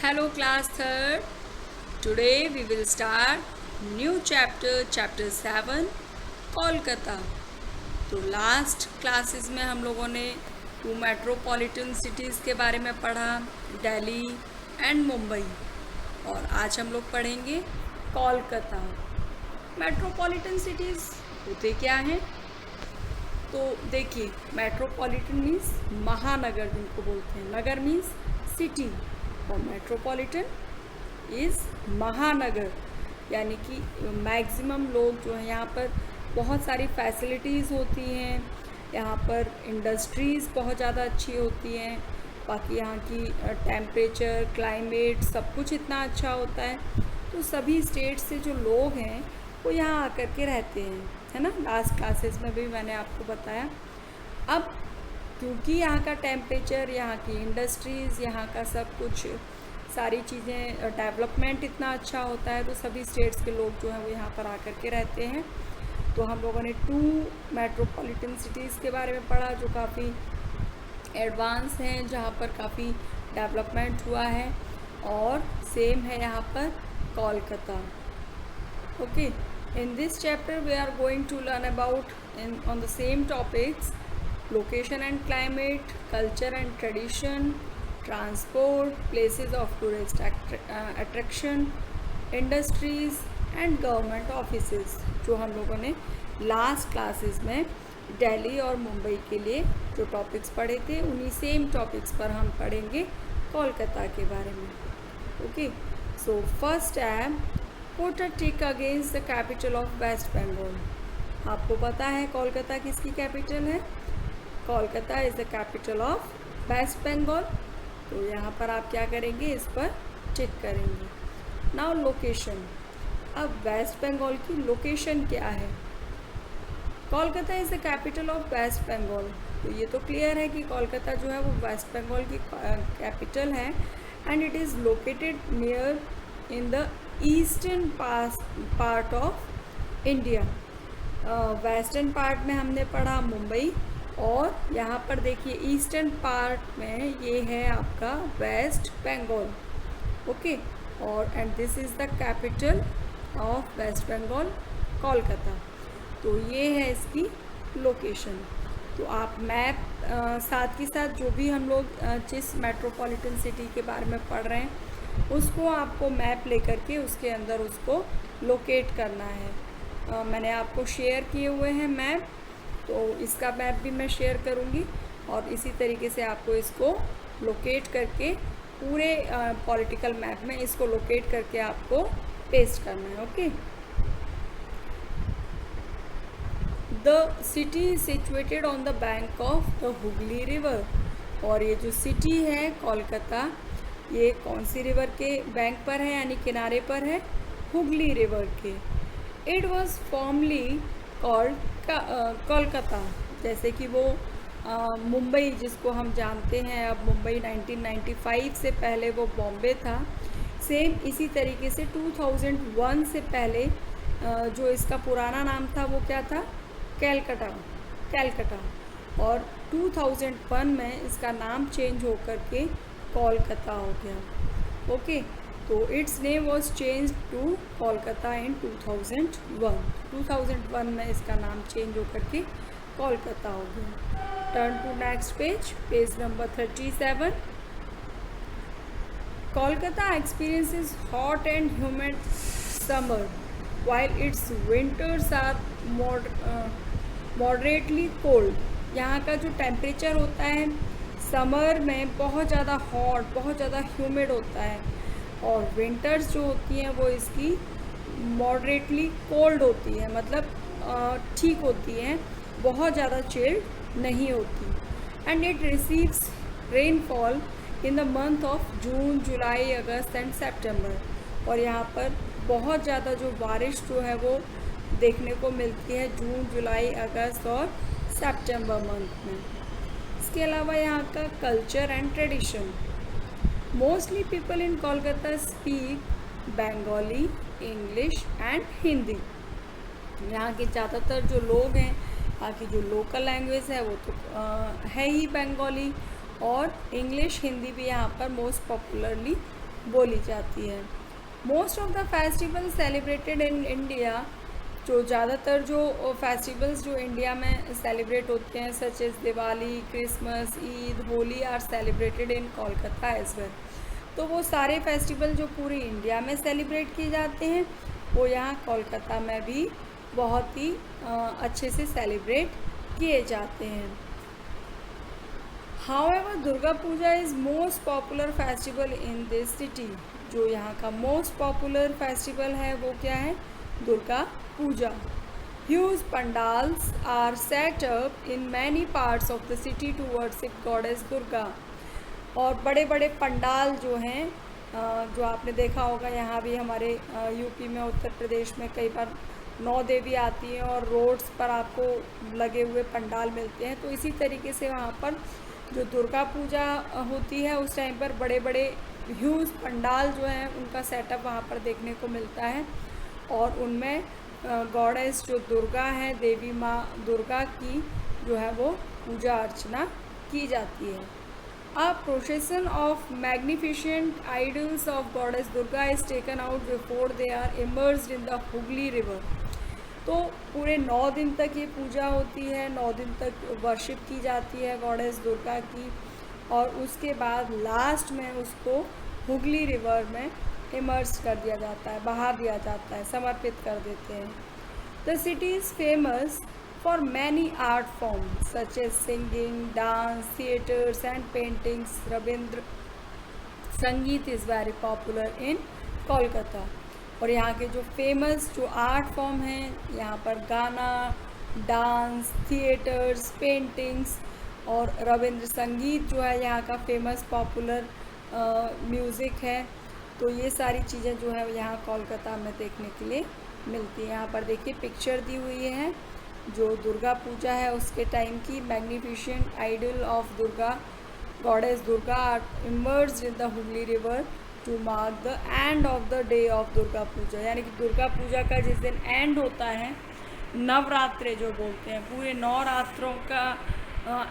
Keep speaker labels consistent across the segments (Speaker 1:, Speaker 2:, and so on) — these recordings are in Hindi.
Speaker 1: Hello class third. Today we will start new chapter 7 Kolkata. तो लास्ट क्लासेस में हम लोगों ने टू मेट्रोपॉलिटन सिटीज़ के बारे में पढ़ा, दिल्ली एंड मुंबई। और आज हम लोग पढ़ेंगे कोलकाता। मेट्रोपॉलिटन सिटीज़ होते क्या हैं? तो देखिए, मेट्रोपॉलिटन मीन्स महानगर जिनको बोलते हैं। नगर मीन्स सिटी और मेट्रोपॉलिटन इज़ महानगर, यानी कि मैक्सिमम लोग जो हैं यहाँ पर बहुत सारी फैसिलिटीज़ होती हैं, यहाँ पर इंडस्ट्रीज़ बहुत ज़्यादा अच्छी होती हैं, बाकी यहाँ की टेम्परेचर, क्लाइमेट सब कुछ इतना अच्छा होता है। तो सभी स्टेट से जो लोग हैं वो यहाँ आकर के रहते हैं, है ना। लास्ट क्लासेस में भी मैंने आपको बताया। अब क्योंकि यहाँ का टेम्परेचर, यहाँ की इंडस्ट्रीज़, यहाँ का सब कुछ सारी चीज़ें डेवलपमेंट इतना अच्छा होता है, तो सभी स्टेट्स के लोग जो हैं वो यहाँ पर आकर के रहते हैं। तो हम लोगों ने टू मेट्रोपॉलिटन सिटीज़ के बारे में पढ़ा जो काफ़ी एडवांस हैं, जहाँ पर काफ़ी डेवलपमेंट हुआ है, और सेम है यहाँ पर Kolkata. Okay, in this chapter we are going to learn about on the same topics: location and climate, culture and tradition, transport, places of tourist attraction, industries and government offices, जो हम लोगों ने लास्ट क्लासेस में दिल्ली और मुंबई के लिए जो टॉपिक्स पढ़े थे, उन्हीं सेम टॉपिक्स पर हम पढ़ेंगे कोलकाता के बारे में। ओके, सो फर्स्ट है put a tick against the capital of West Bengal. आपको पता है कोलकाता किसकी कैपिटल है? Kolkata is the capital of West Bengal. तो यहाँ पर आप क्या करेंगे, इस पर टिक करेंगे। Now location. अब वेस्ट बंगाल की लोकेशन क्या है? Kolkata is the capital of West Bengal. तो ये तो क्लियर है कि कोलकाता जो है वो वेस्ट बंगाल की कैपिटल है, and it is located near in the eastern part of India. Western part में हमने पढ़ा मुंबई, और यहाँ पर देखिए ईस्टर्न पार्ट में ये है आपका वेस्ट बंगाल। ओके, और and this is the capital of West Bengal, Kolkata. तो ये है इसकी लोकेशन। तो आप मैप साथ के साथ जो भी हम लोग जिस मेट्रोपॉलिटन सिटी के बारे में पढ़ रहे हैं उसको आपको मैप लेकर के उसके अंदर उसको लोकेट करना है। मैंने आपको शेयर किए हुए हैं मैप, तो इसका मैप भी मैं शेयर करूँगी, और इसी तरीके से आपको इसको लोकेट करके पूरे पॉलिटिकल मैप में इसको लोकेट करके आपको पेस्ट करना है। Okay, the city is situated on the bank of the Hooghly river. और ये जो सिटी है कोलकाता, ये कौन सी रिवर के बैंक पर है, यानी किनारे पर है? हुगली रिवर के। It was formally called Kolkata, जैसे कि वो मुंबई जिसको हम जानते हैं, अब मुंबई 1995 से पहले वो बॉम्बे था। सेम इसी तरीके से 2001 से पहले जो इसका पुराना नाम था वो क्या था? कैलकाटा। और 2001 में इसका नाम चेंज होकर के कोलकाता हो गया। ओके, तो it's name was change to Kolkata in 2001। 2001 में इसका नाम चेंज होकर के कोलकाता हो गया। Turn to next page, page number 37। Kolkata experiences hot and humid summer while its winters are moderately cold। यहाँ का जो टेम्परेचर होता है समर में बहुत ज़्यादा हॉट, बहुत ज़्यादा ह्यूमिड होता है, और विंटर्स जो होती हैं वो इसकी मॉडरेटली कोल्ड होती है, मतलब ठीक होती हैं, बहुत ज़्यादा चिल्ड नहीं होती। And it receives rainfall in the month of June, July, August and September. और यहाँ पर बहुत ज़्यादा जो बारिश जो है वो देखने को मिलती है जून, जुलाई, अगस्त और सितंबर मंथ में। इसके अलावा यहाँ का culture and tradition. Mostly people in Kolkata speak Bengali, English and Hindi. यहाँ के ज़्यादातर जो लोग हैं, यहाँ की जो लोकल लैंग्वेज है वो तो है ही बंगाली, और इंग्लिश, हिंदी भी यहाँ पर मोस्ट पॉपुलरली बोली जाती है। Most of the festival celebrated in India, जो ज़्यादातर जो फेस्टिवल्स जो इंडिया में सेलिब्रेट होते हैं such as Diwali, Christmas, Eid, Holi are celebrated in Kolkata as well. तो वो सारे फेस्टिवल जो पूरी इंडिया में सेलिब्रेट किए जाते हैं वो यहाँ कोलकाता में भी बहुत ही अच्छे से सेलिब्रेट किए जाते हैं। However Durga Puja is most popular festival in this city. जो यहाँ का मोस्ट पॉपुलर फेस्टिवल है वो क्या है? Durga Puja. Huge pandals are set up in many parts of the city to worship goddess Durga. और बड़े बड़े पंडाल जो हैं, जो आपने देखा होगा यहाँ भी हमारे यूपी में, उत्तर प्रदेश में कई बार 9 देवी आती हैं और रोड्स पर आपको लगे हुए पंडाल मिलते हैं। तो इसी तरीके से वहाँ पर जो दुर्गा पूजा होती है उस टाइम पर बड़े बड़े ह्यूज पंडाल जो हैं उनका सेटअप वहाँ पर देखने को मिलता है। और उनमें गॉडेस जो दुर्गा है, देवी माँ दुर्गा की जो है वो पूजा अर्चना की जाती है। A procession of magnificent idols of goddess Durga is taken out before they are immersed in the Hooghly River। तो पूरे 9 दिन तक ये पूजा होती है, 9 दिन तक वर्शिप की जाती है गॉडेस दुर्गा की, और उसके बाद लास्ट में उसको हुगली रिवर में इमर्स कर दिया जाता है, बहा दिया जाता है, समर्पित कर देते हैं। The city is famous for many art forms such as singing, dance, theatres and paintings. Rabindra Sangeet is very popular in Kolkata। और यहाँ के जो फेमस जो आर्ट फॉर्म हैं, यहाँ पर गाना, डांस, थिएटर्स, पेंटिंग्स और रविंद्र संगीत जो है यहाँ का फेमस पॉपुलर म्यूज़िक है। तो ये सारी चीज़ें जो है यहाँ कोलकाता में देखने के लिए मिलती हैं। यहाँ पर देखिए पिक्चर दी हुई है जो दुर्गा पूजा है उसके टाइम की। Magnificent idol of Durga goddess Durga are immersed in the Hooghly river to mark the end of the day of Durga Puja. यानी कि दुर्गा पूजा का जिस दिन एंड होता है, नवरात्रे जो बोलते हैं, पूरे 9 रात्रों का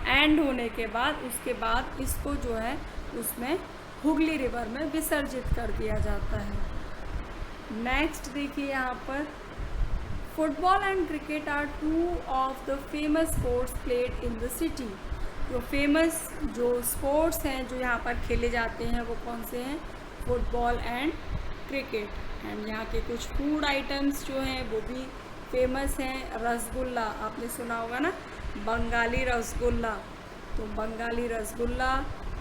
Speaker 1: एंड होने के बाद उसके बाद इसको जो है उसमें हुगली रिवर में विसर्जित कर दिया जाता है। नेक्स्ट देखिए यहाँ पर football and cricket are 2 of the famous sports played in the city. जो फेमस जो स्पोर्ट्स हैं जो यहाँ पर खेले जाते हैं वो कौन से हैं? Football and cricket. एंड यहाँ के कुछ फूड आइटम्स जो हैं वो भी फेमस हैं। रसगुल्ला आपने सुना होगा ना, बंगाली रसगुल्ला। तो Bengali rasgulla,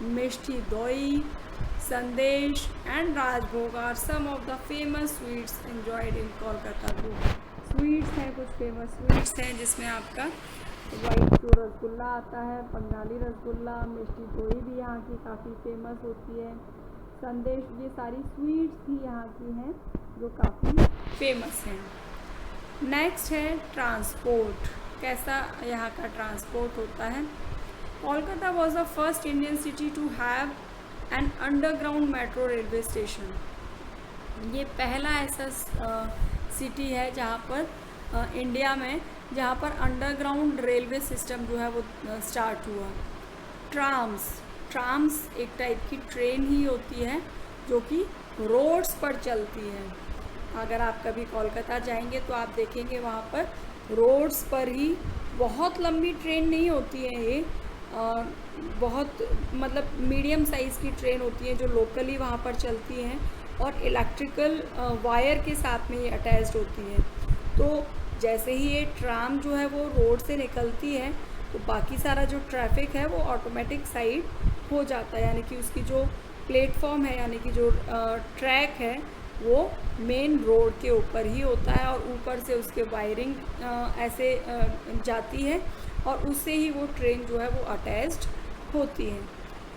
Speaker 1: mishti doi, sandesh and rajbhog are some of the famous sweets enjoyed in Kolkata. Sweets हैं, कुछ फेमस स्वीट्स हैं जिसमें आपका वाइट जो रसगुल्ला आता है, बंगाली रसगुल्ला, मिष्टी दोई भी यहाँ की काफ़ी फेमस होती है, संदेश, ये सारी स्वीट्स भी यहाँ की हैं जो काफ़ी फेमस हैं। नेक्स्ट है ट्रांसपोर्ट। कैसा यहाँ का ट्रांसपोर्ट होता है? Kolkata was the first Indian city to have an underground metro railway station. ये पहला ऐसा सिटी है जहाँ पर इंडिया में जहाँ पर अंडरग्राउंड रेलवे सिस्टम जो है वो स्टार्ट हुआ। ट्राम्स एक टाइप की ट्रेन ही होती है जो कि रोड्स पर चलती है। अगर आप कभी कोलकाता जाएंगे तो आप देखेंगे वहाँ पर रोड्स पर ही, बहुत लंबी ट्रेन नहीं होती है ये, बहुत मतलब मीडियम साइज़ की ट्रेन होती है जो लोकली वहाँ पर चलती हैं और इलेक्ट्रिकल वायर के साथ में ये अटैच्ड होती है। तो जैसे ही ये ट्राम जो है वो रोड से निकलती है तो बाकी सारा जो ट्रैफिक है वो ऑटोमेटिक साइड हो जाता है, यानी कि उसकी जो प्लेटफॉर्म है यानी कि जो ट्रैक है वो मेन रोड के ऊपर ही होता है और ऊपर से उसके वायरिंग ऐसे जाती है और उससे ही वो ट्रेन जो है वो अटैच्ड होती है।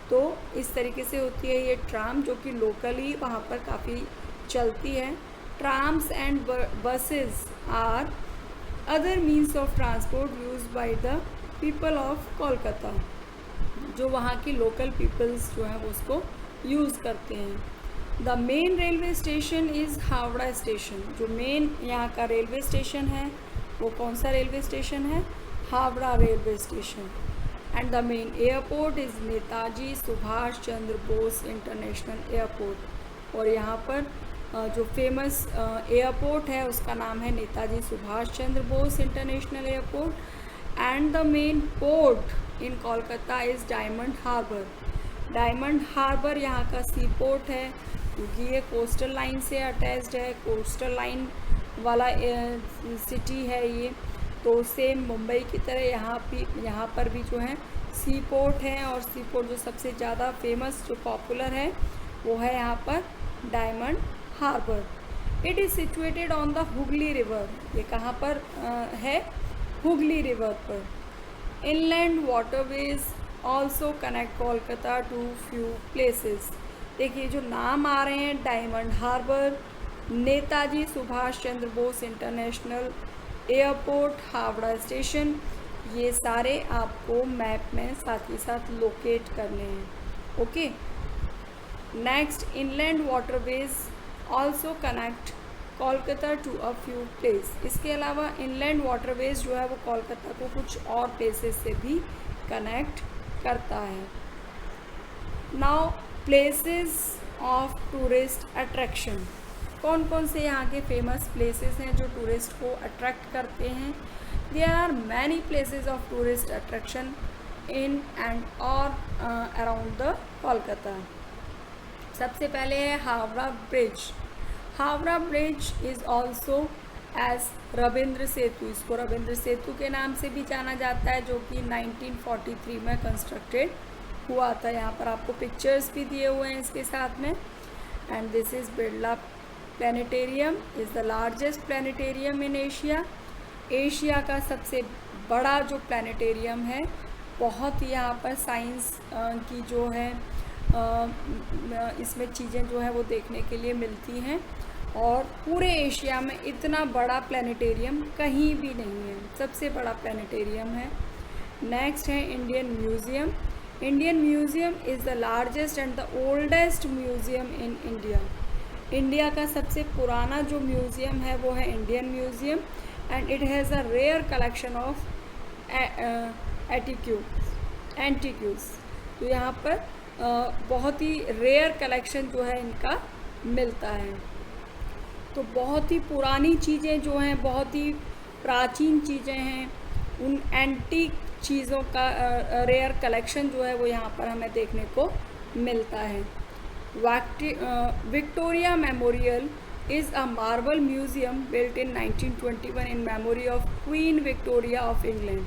Speaker 1: तो इस तरीके से होती है ये ट्राम जो कि लोकली वहाँ पर काफ़ी चलती है। Trams and buses are other means of transport use by the people of Kolkata. जो वहाँ की लोकल पीपल्स जो हैं वो उसको यूज़ करते हैं। The main railway station is Howrah station. जो मेन यहाँ का रेलवे स्टेशन है वो कौन सा रेलवे स्टेशन है? Howrah railway station. And the main airport is Netaji Subhash Chandra Bose international airport. और यहाँ पर जो फेमस एयरपोर्ट है उसका नाम है Netaji Subhash Chandra Bose international airport. And the main port in Kolkata is Diamond Harbour. Diamond Harbour यहाँ का सी पोर्ट है, क्योंकि ये कोस्टल लाइन से अटैच्ड है, कोस्टल लाइन वाला सिटी है ये। तो सेम मुंबई की तरह यहाँ पर भी जो है सी पोर्ट है, और सी पोर्ट जो सबसे ज़्यादा फेमस जो पॉपुलर है वो है यहाँ पर Diamond Harbour. It is situated on the Hooghly river. ये कहाँ पर है? हुगली रिवर पर। Inland waterways also connect Kolkata to few places. देखिए जो नाम आ रहे हैं, Diamond Harbour, Netaji Subhash Chandra Bose international airport, Howrah station, ये सारे आपको मैप में साथ ही साथ लोकेट करने हैं। Okay, next, inland waterways also connect Kolkata to a few place. इसके अलावा इनलैंड वाटरवेज जो है वो कोलकाता को कुछ और प्लेसेस से भी कनेक्ट करता है। Now places of tourist attraction. कौन कौन से यहाँ के फेमस प्लेसेस हैं जो टूरिस्ट को अट्रैक्ट करते हैं? There are many places of tourist attraction in and और अराउंड द कोलकाता। सबसे पहले है Howrah bridge. Howrah bridge is also as Rabindra Setu. इसको रविंद्र सेतु के नाम से भी जाना जाता है, जो कि 1943 में कंस्ट्रक्टेड हुआ था। यहाँ पर आपको पिक्चर्स भी दिए हुए हैं इसके साथ में। And this is Birla planetarium is the largest planetarium in Asia. Asia का सबसे बड़ा जो प्लानिटेरियम है। बहुत ही यहाँ पर साइंस की जो है इसमें चीज़ें जो है वो देखने के लिए मिलती हैं, और पूरे एशिया में इतना बड़ा प्लानिटेरियम कहीं भी नहीं है, सबसे बड़ा प्लानिटेरियम है। नेक्स्ट है Indian museum. Indian museum is the largest and the oldest museum in India. India का सबसे पुराना जो म्यूज़ियम है वो है Indian museum, and it has a rare collection of antiques. तो यहाँ पर बहुत ही रेयर कलेक्शन जो है इनका मिलता है। तो बहुत ही पुरानी चीज़ें जो हैं, बहुत ही प्राचीन चीज़ें हैं, उन एंटीक चीज़ों का रेयर कलेक्शन जो है वो यहाँ पर हमें देखने को मिलता है। Victoria memorial is a marble museum built in 1921 in memory of queen Victoria of England.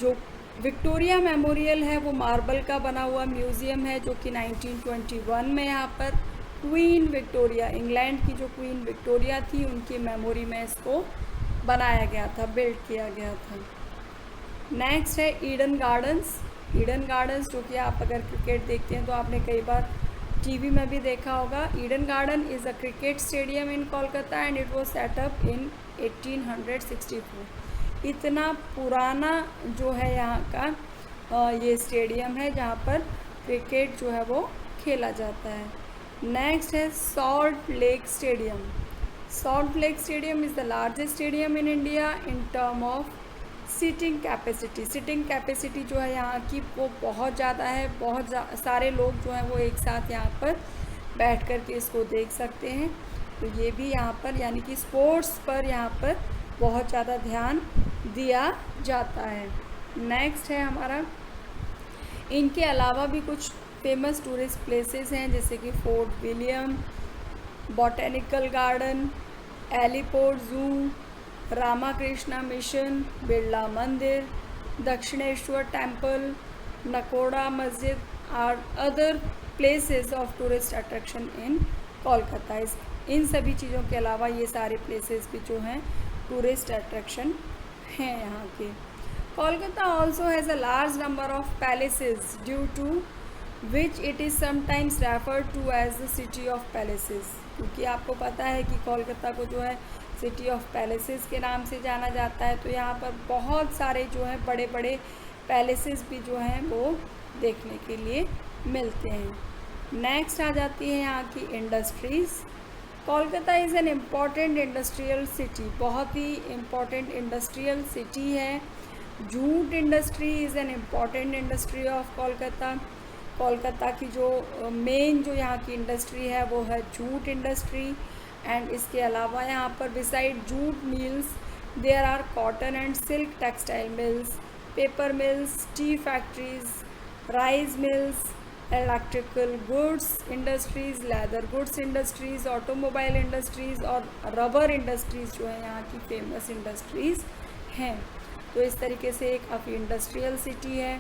Speaker 1: जो विक्टोरिया मेमोरियल है वो मार्बल का बना हुआ म्यूज़ियम है, जो कि 1921 में यहाँ पर क्वीन विक्टोरिया, इंग्लैंड की जो क्वीन विक्टोरिया थी, उनकी मेमोरी में इसको बनाया गया था, बिल्ड किया गया था। नेक्स्ट है ईडन गार्डन्स। ईडन गार्डन्स जो कि आप अगर क्रिकेट देखते हैं तो आपने कई बार टीवी में भी देखा होगा। Eden garden is a cricket stadium in Kolkata and it was set up इन 1864। इतना पुराना जो है यहाँ का ये स्टेडियम है जहाँ पर क्रिकेट जो है वो खेला जाता है। नेक्स्ट है Salt Lake stadium. Salt Lake stadium is the largest stadium in India in term of seating capacity. Seating capacity जो है यहाँ की वो बहुत ज़्यादा है, बहुत सारे लोग जो हैं वो एक साथ यहाँ पर बैठ कर के इसको देख सकते हैं। तो ये भी यहाँ पर यानी कि स्पोर्ट्स पर यहाँ पर बहुत ज़्यादा ध्यान दिया जाता है। नेक्स्ट है हमारा, इनके अलावा भी कुछ फेमस टूरिस्ट प्लेसेस हैं, जैसे कि Fort William, botanical garden, Alipore zoo, Ramakrishna mission, Birla Mandir, Dakshineswar temple, Nakhoda Masjid are other places of tourist attraction in Kolkata. इन सभी चीज़ों के अलावा ये सारे प्लेसेस भी जो हैं टूरिस्ट अट्रैक्शन हैं यहाँ के। Kolkata also has a large number of palaces due to which it is sometimes referred to as the city of palaces. क्योंकि आपको पता है कि कोलकाता को जो है सिटी ऑफ पैलेसेस के नाम से जाना जाता है, तो यहाँ पर बहुत सारे जो हैं बड़े बड़े पैलेसेस भी जो हैं वो देखने के लिए मिलते हैं। नेक्स्ट आ जाती है यहाँ की industries. Kolkata is an important industrial city. बहुत ही इम्पॉर्टेंट इंडस्ट्रियल सिटी है। Jute industry is an important industry of Kolkata. Kolkata की जो मेन जो यहाँ की इंडस्ट्री है वो है जूट इंडस्ट्री। एंड इसके अलावा यहाँ पर beside jute mills there are cotton and silk textile mills, paper mills, tea factories, rice mills, electrical goods industries, leather goods industries, automobile industries और रबर इंडस्ट्रीज़ जो है यहाँ की फेमस इंडस्ट्रीज़ हैं। तो इस तरीके से काफ़ी इंडस्ट्रियल सिटी है,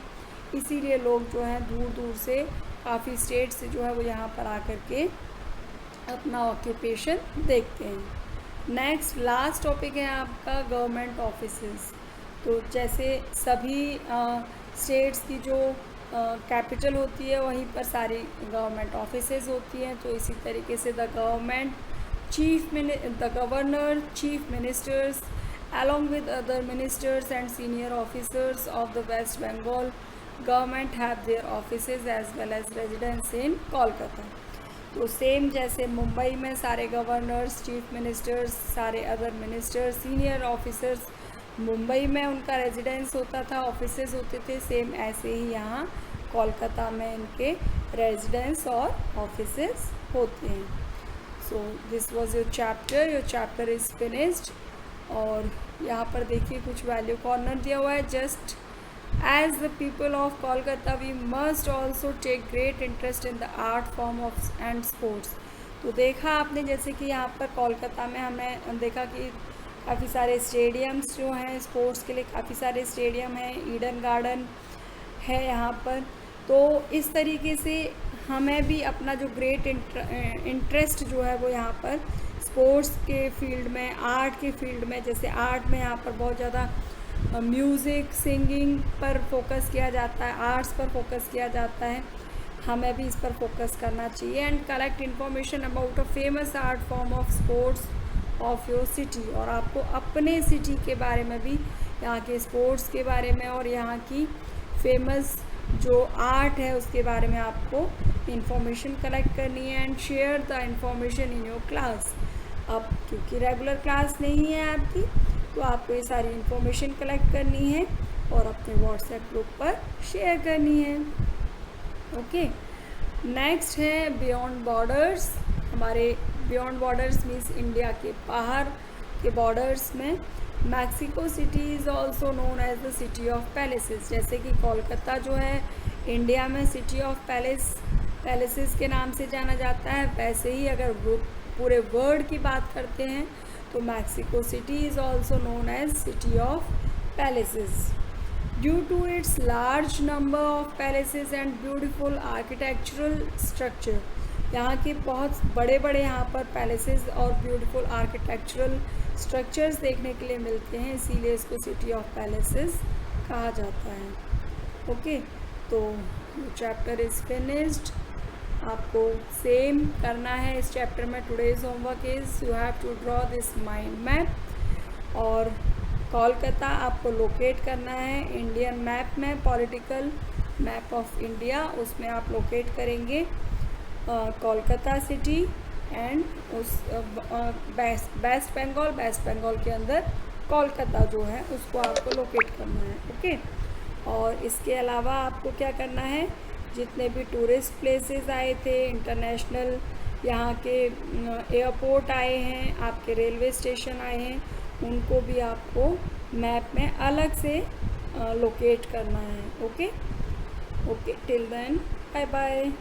Speaker 1: इसीलिए लोग जो हैं दूर दूर से काफ़ी स्टेट से जो है वो यहाँ पर आकर के अपना ऑक्यूपेशन देखते हैं। नेक्स्ट लास्ट टॉपिक है आपका गवर्नमेंट ऑफिसेस। तो जैसे सभी स्टेट्स की जो कैपिटल होती है वहीं पर सारी गवर्नमेंट ऑफिसेज होती हैं। तो इसी तरीके से the governor, chief ministers along with other ministers and senior officers of the West Bengal government have their offices as well as residence in Kolkata। तो सेम जैसे मुंबई में सारे गवर्नर्स, चीफ मिनिस्टर्स, सारे other ministers, senior officers Mumbai में उनका रेजिडेंस होता था, ऑफिसेज होते थे, सेम ऐसे ही यहाँ कोलकाता में इनके रेजिडेंस और ऑफिसेज होते हैं। So this was your chapter is finished. और यहाँ पर देखिए कुछ वैल्यू कॉर्नर दिया हुआ है। Just as the people of Kolkata we must also take great interest in the art form of and sports. तो देखा आपने जैसे कि यहाँ पर कोलकाता में हमें देखा कि काफ़ी सारे स्टेडियम्स जो हैं स्पोर्ट्स के लिए, काफ़ी सारे स्टेडियम हैं, ईडन गार्डन है यहाँ पर। तो इस तरीके से हमें भी अपना जो ग्रेट इंटरेस्ट जो है वो यहाँ पर स्पोर्ट्स के फील्ड में, आर्ट के फील्ड में, जैसे आर्ट में यहाँ पर बहुत ज़्यादा म्यूज़िक, सिंगिंग पर फोकस किया जाता है, आर्ट्स पर फोकस किया जाता है, हमें भी इस पर फोकस करना चाहिए। And collect information about a famous art form of sports of your city. और आपको अपने सिटी के बारे में भी, यहाँ के स्पोर्ट्स के बारे में और यहाँ की फेमस जो आर्ट है उसके बारे में आपको इंफॉर्मेशन कलेक्ट करनी है। And share the information in your class. अब क्योंकि रेगुलर क्लास नहीं है आपकी, तो आपको ये सारी इंफॉर्मेशन कलेक्ट करनी है और अपने व्हाट्सएप ग्रुप पर शेयर करनी है। ओके, नेक्स्ट है बियॉन्ड बॉर्डर्स। हमारे बियॉन्ड बॉर्डर्स मीन्स इंडिया के बाहर के बॉर्डर्स में Mexico city is also known as the city of palaces. जैसे कि कोलकाता जो है इंडिया में सिटी ऑफ पैलेसेस के नाम से जाना जाता है, वैसे ही अगर पूरे वर्ल्ड की बात करते हैं तो Mexico city is also known as city of palaces. Due to its large number of palaces and beautiful architectural structure. यहाँ के बहुत बड़े बड़े यहाँ पर पैलेसेस और ब्यूटीफुल आर्किटेक्चरल स्ट्रक्चर्स देखने के लिए मिलते हैं, इसीलिए इसको सिटी ऑफ पैलेसेस कहा जाता है। ओके, तो चैप्टर इज़ फिनिश्ड। आपको सेम करना है इस चैप्टर में। Today's homework is you have to draw this mind map. और कोलकाता आपको लोकेट करना है इंडियन मैप में, पॉलिटिकल मैप ऑफ इंडिया, उसमें आप लोकेट करेंगे कोलकाता सिटी एंड उस वेस्ट बंगाल के अंदर कोलकाता जो है उसको आपको लोकेट करना है। ओके, और इसके अलावा आपको क्या करना है, जितने भी टूरिस्ट प्लेसेस आए थे, इंटरनेशनल यहाँ के एयरपोर्ट आए हैं, आपके रेलवे स्टेशन आए हैं, उनको भी आपको मैप में अलग से लोकेट करना है। Okay, till then bye bye.